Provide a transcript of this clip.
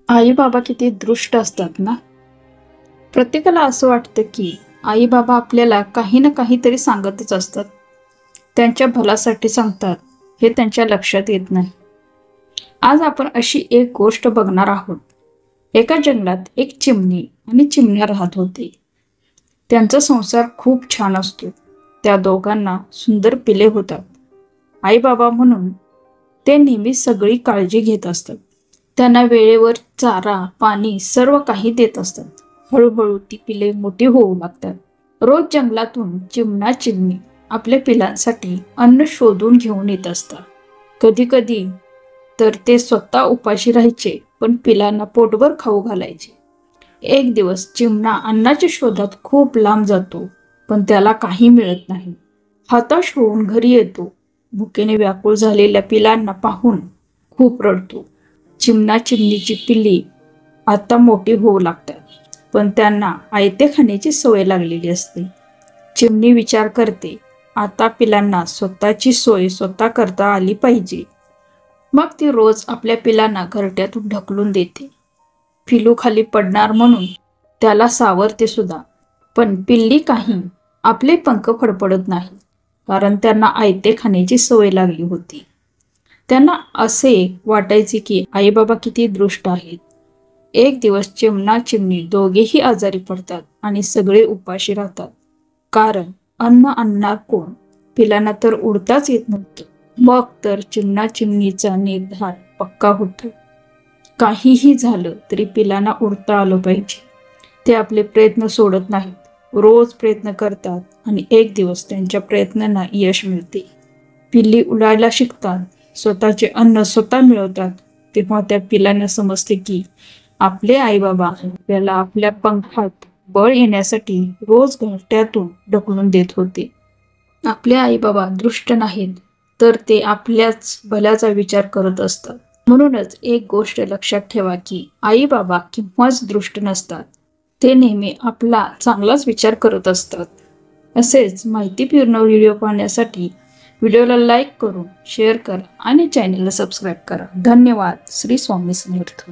आई बाबा किती दृष्ट असतात ना. प्रत्येकाला असं वाटतं की आई बाबा आपल्याला काही ना काहीतरी सांगतच असतात. त्यांच्या भल्यासाठी सांगतात हे त्यांच्या लक्षात येत नाही. आज आपण अशी एक गोष्ट बघणार आहोत. एका जंगलात एक चिमणी आणि चिमण्या राहत होते. त्यांचा संसार खूप छान असतो. त्या दोघांना सुंदर पिले होतात. आई बाबा म्हणून ते नेहमी सगळी काळजी घेत असतात. त्यांना वेळेवर चारा, पाणी सर्व काही देत असतात. हळूहळू ती पिले मोठी होऊ लागतात. रोज जंगलातून चिमणा चिमणी आपल्या पिलांसाठी अन्न शोधून घेऊन येत असतात. कधी कधी तर ते स्वतः उपाशी राहायचे, पण पिलांना पोटभर खाऊ घालायचे. एक दिवस चिमणा अन्नाच्या शोधात खूप लांब जातो, पण त्याला काही मिळत नाही. हताश होऊन घरी येतो. भुकेने व्याकुळ झालेल्या पिलांना पाहून खूप रडतो. चिमणा चिमणीची पिल्ली आता मोठी होऊ लागतात, पण त्यांना आयते खाण्याची सवय लागलेली असते. चिमणी विचार करते, आता पिलांना स्वतःची सोय स्वतः करता आली पाहिजे. मग ती रोज आपल्या पिलांना घरट्यातून ढकलून देते. पिलू खाली पडणार म्हणून त्याला सावरते सुद्धा, पण पिल्ली काही आपले पंख फडफडत नाही, कारण त्यांना आयते खाण्याची सवय लागली होती. त्यांना असे वाटायचे की आई बाबा किती दृष्ट आहेत. एक दिवस चिमणा चिमणी दोघेही आजारी पडतात आणि सगळे उपाशी राहतात. कारण अन्न आणणार कोण? पिलांना तर उडताच येत नव्हतं. मग तर चिमणा चिमणीचा निर्धार पक्का होतो. काहीही झालं तरी पिलांना उडता आलं पाहिजे. ते आपले प्रयत्न सोडत नाहीत. रोज प्रयत्न करतात आणि एक दिवस त्यांच्या प्रयत्नांना यश मिळते. पिल्ली उडायला शिकतात, स्वतःचे अन्न स्वतः मिळवतात. तेव्हा त्या पिलांना समजते की आपले आई बाबा आपल्याला आपल्या पंखात बळ येण्यासाठी रोज घरट्यातून ढकलून देत होते. आपले आई बाबा दृष्ट नाहीत, तर ते आपल्याच भल्याचा विचार करत असतात. म्हणूनच एक गोष्ट लक्षात ठेवा की आई बाबा केव्हाच दृष्ट नसतात. ते नेहमी आपला चांगलाच विचार करत असतात. असेच माहितीपूर्ण व्हिडिओ पाहण्यासाठी व्हिडिओला लाईक करून शेअर करा आणि चॅनलला सबस्क्राईब करा. धन्यवाद. श्री स्वामी समर्थ.